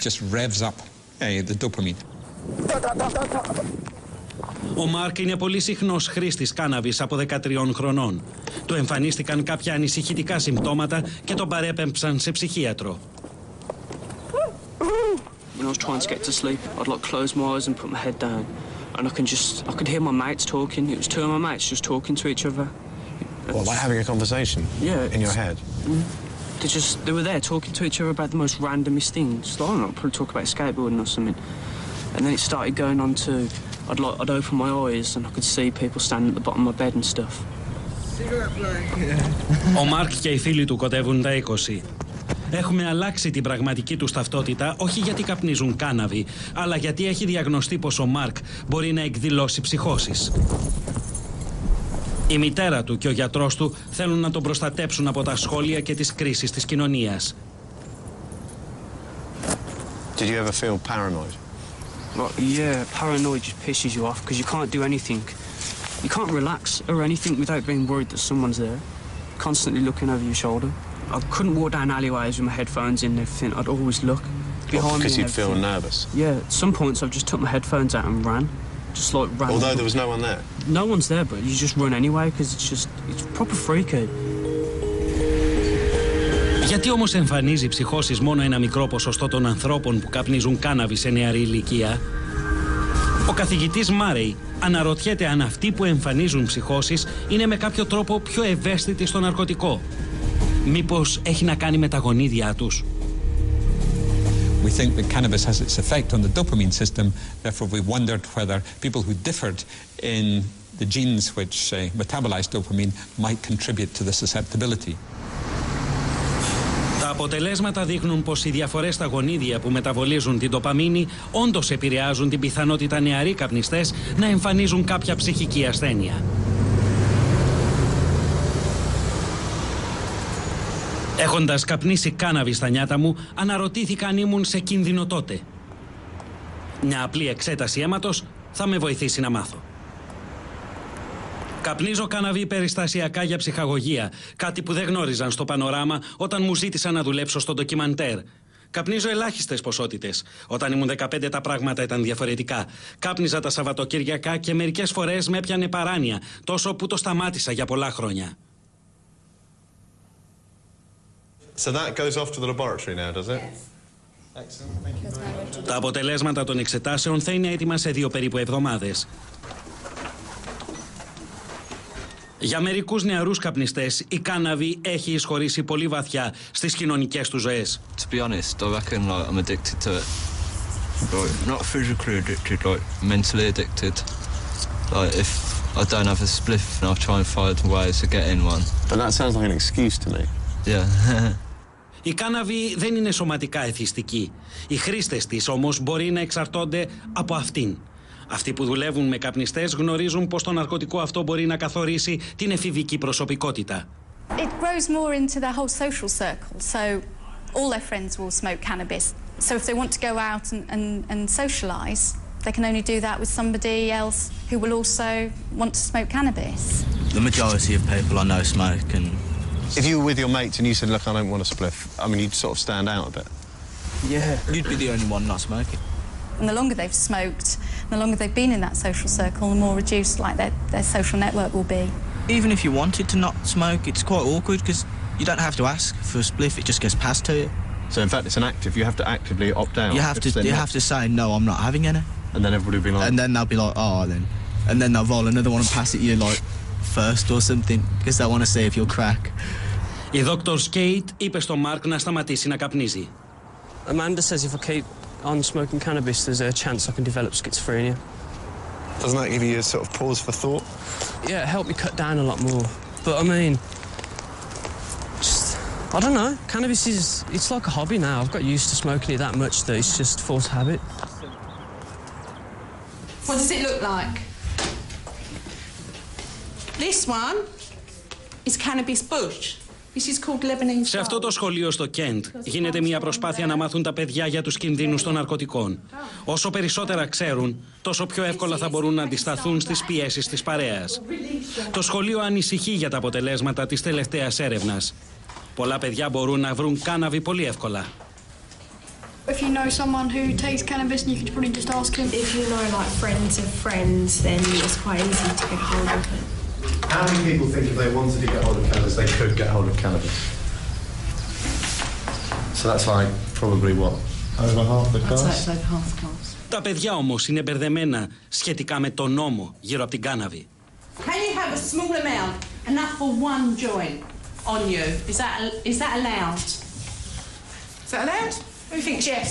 Just revs up the dopamine. Ο Μάρκ είναι πολύ συχνός χρήστης κάνναβης από 13 χρονών. Του εμφανίστηκαν κάποια ανησυχητικά συμπτώματα και τον παρέπεμψαν σε ψυχίατρο. When I was trying to get to sleep, I'd like close my eyes and put my head down, and I could hear my mates talking. It was two of my mates just talking to each other. What, like having a conversation? Yeah. In your head? They were there talking to each other about the most randomest things. I don't know, probably talk about skateboarding or something. And then it started going on to, I'd open my eyes and I could see people standing at the bottom of my bed and stuff. Ο Μάρκ και οι φίλοι του κοντεύουν τα 20. Έχουμε αλλάξει την πραγματική τους ταυτότητα όχι γιατί καπνίζουν κάνναβη, αλλά γιατί έχει διαγνωστεί πως ο Μάρκ μπορεί να εκδηλώσει ψυχώσεις. Η μητέρα του και ο γιατρός του θέλουν να τον προστατέψουν από τα σχόλια και τις κρίσεις της κοινωνίας. Did you ever feel paranoid? Well, yeah, paranoid just pisses you off because you can't do anything. You can't relax or anything without being worried that someone's there, constantly looking over your shoulder. I couldn't walk down alleyways with my headphones in and everything. I'd always look behind me. Because you'd feel nervous? Yeah, at some points I've just took my headphones out and ran. Just like ran. Although there was no one there? No one's there, but you just run anyway because it's proper freaky. Γιατί όμως εμφανίζει ψυχώσεις μόνο ένα μικρό ποσοστό των ανθρώπων που καπνίζουν κάνναβη σε νεαρή ηλικία? Ο καθηγητής Μάρεϊ αναρωτιέται αν αυτοί που εμφανίζουν ψυχώσεις είναι με κάποιο τρόπο πιο ευαίσθητοι στο ναρκωτικό. Μήπως έχει να κάνει με τα γονίδια τους? We think that cannabis has its effect on the dopamine system. Therefore, we wondered whether people who differed in the genes which metabolize dopamine might contribute to the susceptibility. Τα αποτελέσματα δείχνουν πως οι διαφορές στα γονίδια που μεταβολίζουν την ντοπαμίνη όντως επηρεάζουν την πιθανότητα νεαροί καπνιστές να εμφανίζουν κάποια ψυχική ασθένεια. Έχοντας καπνίσει κάνναβη στα νιάτα μου, αναρωτήθηκα αν ήμουν σε κίνδυνο τότε. Μια απλή εξέταση αίματος θα με βοηθήσει να μάθω. Καπνίζω κάνναβη περιστασιακά για ψυχαγωγία, κάτι που δεν γνώριζαν στο πανοράμα όταν μου ζήτησαν να δουλέψω στο ντοκιμαντέρ. Καπνίζω ελάχιστες ποσότητες. Όταν ήμουν 15 τα πράγματα ήταν διαφορετικά. Κάπνιζα τα Σαββατοκύριακα και μερικές φορές με έπιανε παράνοια, τόσο που το σταμάτησα για πολλά χρόνια. So that goes off to the laboratory now, does it? Τα αποτελέσματα των εξετάσεων θα είναι έτοιμα σε 2 περίπου εβδομάδες. Για μερικούς νεαρούς καπνιστές, η κάνναβη έχει εισχωρήσει πολύ βαθιά στις κοινωνικές τους ζωές. To be honest, I reckon like, I'm addicted to it. Like, not physically addicted, like mentally addicted. Like if I don't have a spliff, and I'll try and find ways to get in one. But that sounds like an excuse to me. Yeah. Η κάνναβη δεν είναι σωματικά εθιστική. Οι χρήστες της όμως μπορεί να εξαρτώνται από αυτήν. Αυτοί που δουλεύουν με καπνιστές γνωρίζουν πως το ναρκωτικό αυτό μπορεί να καθορίσει την εφηβική προσωπικότητα. It grows more into their whole social circle, so all their friends will smoke cannabis. So if they want to go out and socialise, they can only do that with somebody else who will also want to smoke cannabis. The majority of people I know smoke, and If you were with your mates and you said, look, I don't want a spliff, I mean, you'd sort of stand out a bit. yeah, you'd be the only one not smoking. And the longer they've smoked, the longer they've been in that social circle, the more reduced like their social network will be. Even if you wanted to not smoke, it's quite awkward because you don't have to ask for a spliff, it just gets passed to you. So in fact, it's an active, you have to actively opt out. You have to say, no, I'm not having any. And then everybody will be like... And then they'll be like, oh, then. And then they'll roll another one and pass it you like first or something because they want to see if you'll crack. Η Dr. Skate είπε στο Μάρκ να σταματήσει να καπνίζει. Amanda says if I keep on smoking cannabis, there's a chance I can develop schizophrenia. Doesn't that give you a sort of pause for thought? Yeah, it helped me cut down a lot more. But I mean, just, I don't know. Cannabis it's like a hobby now. I've got used to smoking it that much that it's just forced habit. What does it look like? This one is cannabis bush. Σε αυτό το σχολείο στο Κέντ γίνεται μια προσπάθεια να μάθουν τα παιδιά για τους κινδύνους των ναρκωτικών. Όσο περισσότερα ξέρουν, τόσο πιο εύκολα θα μπορούν να αντισταθούν στις πιέσεις της παρέας. Το σχολείο ανησυχεί για τα αποτελέσματα της τελευταίας έρευνας. Πολλά παιδιά μπορούν να βρουν κάνναβη πολύ εύκολα. If you know someone who takes cannabis, and you could probably just ask him. If you know, like, friends of friends, then it's quite easy to get hold of it. How many people think if they wanted to get hold of cannabis, they could get hold of cannabis? So that's like probably what? Over half the class? That's over half the class. Τα παιδιά όμως είναι μπερδεμένα σχετικά με τον νόμο γύρω από την κάνναβη. Can you have a small amount, enough for one joint on you? Is that allowed? Is that allowed? Who thinks yes?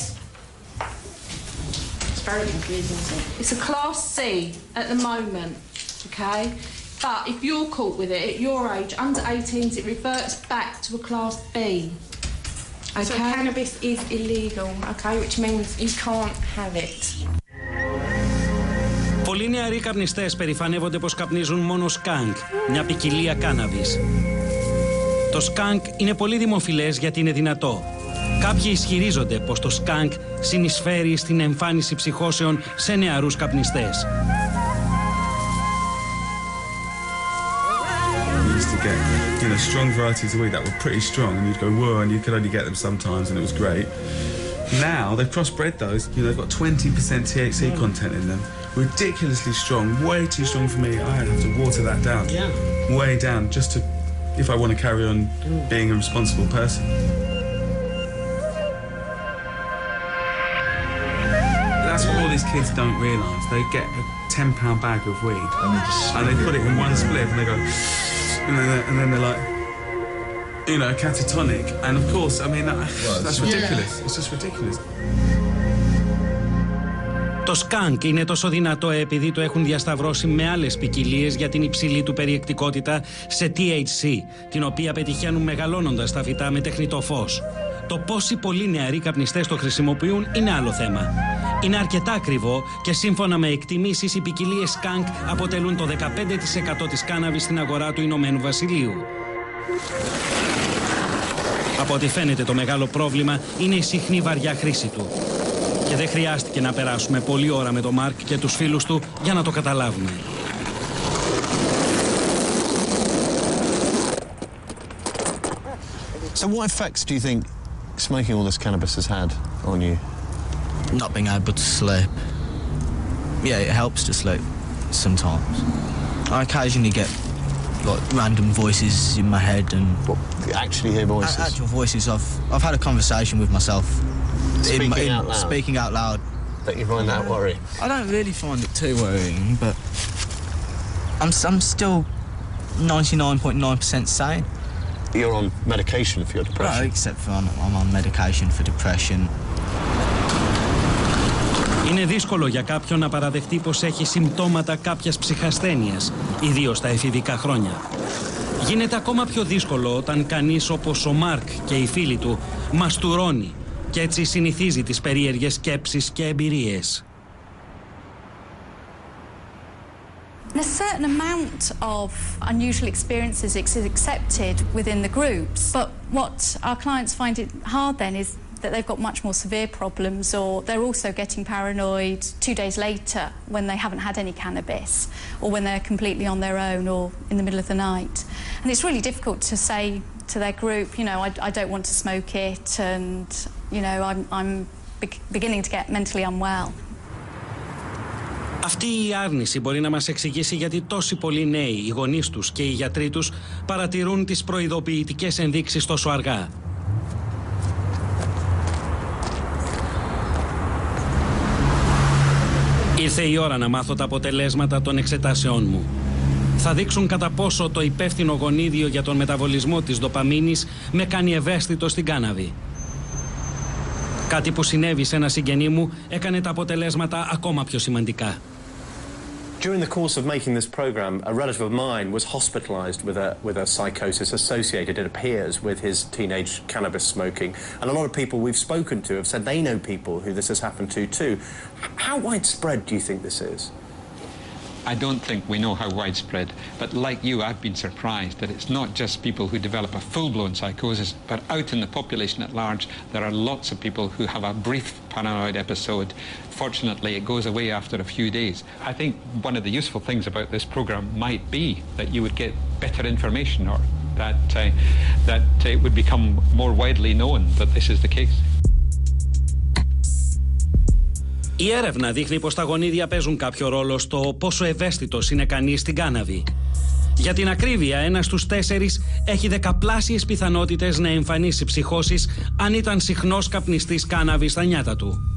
It's very confusing, isn't it? It's a class C at the moment, okay? But if you're caught with it at your age, under 18s, it reverts back to a class B. Okay? So cannabis is illegal, okay, which means you can't have it. Πολλοί νεαροί καπνιστές περηφανεύονται πως καπνίζουν μόνο σκάνκ, μια ποικιλία κάνναβης. Το σκάνκ είναι πολύ δημοφιλές γιατί είναι δυνατό. Κάποιοι ισχυρίζονται πως το σκάνκ συνεισφέρει στην εμφάνιση ψυχώσεων σε νεαρούς καπνιστές. Strong varieties of weed that were pretty strong, and you'd go whoa, and you could only get them sometimes, and it was great. Now they've crossbred those. They've got 20% THC content in them, ridiculously strong, way too strong for me. I have to water that down, way down, just to, if I want to carry on being a responsible person. That's what all these kids don't realise. They get a £10 bag of weed, and they put it in one spliff, and they go. And then they're like, catatonic. And of course, I mean, that's ridiculous. It's just ridiculous. Το σκάνκ είναι τόσο δυνατό επειδή το έχουν διασταυρώσει με άλλες ποικιλίες για την υψηλή του περιεκτικότητα σε THC, την οποία πετυχαίνουν μεγαλώνοντας τα φυτά με τεχνητό φως. Το πόσοι πολλοί νεαροί καπνιστές το χρησιμοποιούν είναι άλλο θέμα. Είναι αρκετά ακριβό και σύμφωνα με εκτιμήσεις οι ποικιλίες σκάνκ αποτελούν το 15% της κάνναβης στην αγορά του Ηνωμένου Βασιλείου. Από ό,τι φαίνεται το μεγάλο πρόβλημα είναι η συχνή βαριά χρήση του. Και δεν χρειάστηκε να περάσουμε πολλή ώρα με τον Μάρκ και τους φίλους του για να το καταλάβουμε. So what effects do you think smoking all this cannabis has had on you? Not being able to sleep. Yeah, it helps to sleep sometimes. I occasionally get like random voices in my head and actually hear voices. Actual voices. I've had a conversation with myself. Speaking out loud. That you find that worrying? I don't really find it too worrying, but I'm still 99.9% sane. You're on medication for your depression? No, except for I'm on medication for depression. Είναι δύσκολο για κάποιον να παραδεχτεί πως έχει συμπτώματα κάποιας ψυχασθένειας, ιδίως στα εφηβικά χρόνια. Γίνεται ακόμα πιο δύσκολο όταν κανείς όπως ο Μάρκ και οι φίλοι του μαστουρώνει και έτσι συνηθίζει τις περίεργες σκέψεις και εμπειρίες. A certain amount of unusual experiences is accepted within the groups, but what our clients find it hard then is that they've got much more severe problems, or they're also getting paranoid 2 days later when they haven't had any cannabis, or when they're completely on their own or in the middle of the night. And it's really difficult to say to their group, I don't want to smoke it, and I'm beginning to get mentally unwell. Αυτή η άρνηση μπορεί να μας εξηγήσει γιατί τόσοι πολλοί νέοι, οι γονείς τους και οι γιατροί τους παρατηρούν τις προειδοποιητικές ενδείξεις τόσο αργά. Ήρθε η ώρα να μάθω τα αποτελέσματα των εξετάσεών μου. Θα δείξουν κατά πόσο το υπεύθυνο γονίδιο για τον μεταβολισμό της ντοπαμίνης με κάνει ευαίσθητο στην κάνναβη. Κάτι που συνέβη σε ένα συγγενή μου έκανε τα αποτελέσματα ακόμα πιο σημαντικά. During the course of making this program, a relative of mine was hospitalized with a psychosis associated, it appears, with his teenage cannabis smoking. And a lot of people we've spoken to have said they know people who this has happened to too. How widespread do you think this is? I don't think we know how widespread, but like you, I've been surprised that it's not just people who develop a full-blown psychosis, but out in the population at large, there are lots of people who have a brief paranoid episode. Fortunately, it goes away after a few days. I think one of the useful things about this program might be that you would get better information, or that it would become more widely known that this is the case. Η έρευνα δείχνει πως τα γονίδια παίζουν κάποιο ρόλο στο πόσο ευαίσθητος είναι κανείς στην κάνναβη. Για την ακρίβεια, 1 στους 4 έχει δεκαπλάσιες πιθανότητες να εμφανίσει ψυχώσεις αν ήταν συχνός καπνιστής κάνναβη στα νιάτα του.